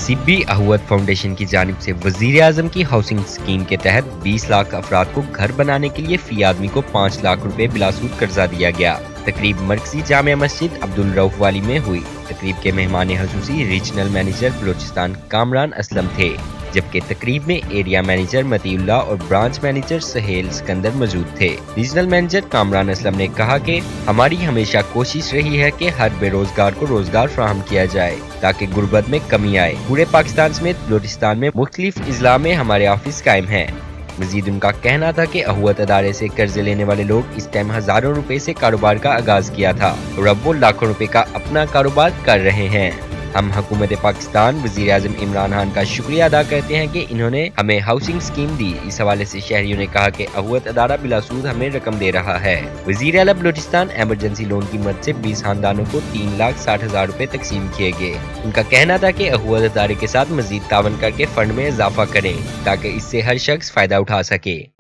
Sibi अहूवत foundation की जानिब से वजीर आजम की हाउसिंग स्कीम के तहत 20 लाख अफराद को घर बनाने के लिए फी आदमी को 5 लाख रुपए बिलासूद कर्जा दिया गया। तकरीब मरकजी जामिया मस्जिद अब्दुल रऊफ वाली में हुई। तकरीब के मेहमान हसूसी रीजनल मैनेजर बलोचिस्तान कामरान असलम थे, जबकि तकरीब में एरिया मैनेजर मतीउल्लाह और ब्रांच मैनेजर सहेल सिकंदर मौजूद थे। रीजनल मैनेजर कामरान असलम ने कहा कि हमारी हमेशा कोशिश रही है कि हर बेरोजगार को रोजगार फराहम किया जाए ताकि गुर्बत में कमी आए। पूरे पाकिस्तान समेत बलोचिस्तान में मुख्तलिफ इजला में हमारे ऑफिस कायम हैं। मजीद उनका कहना था कि अहूवत अदारे से कर्जे लेने वाले लोग इस टाइम हजारों रुपए से कारोबार का आगाज किया था और अब वो लाखों रुपए का अपना कारोबार कर रहे हैं। हम हुकूमत पाकिस्तान वजीर आजम इमरान खान का शुक्रिया अदा करते हैं कि इन्होंने हमें हाउसिंग स्कीम दी। इस हवाले से शहरियों ने कहा कि अहूवत अदारा बिलासूद हमें रकम दे रहा है। वजीर आला बलोचिस्तान एमरजेंसी लोन की मदद से 20 खानदानों को 3,60,000 रुपए तकसीम किए गए। उनका कहना था कि अहूवत अदारे के साथ मजीद तावन करके फंड में इजाफा करें ताकि इससे हर शख्स फायदा उठा सके।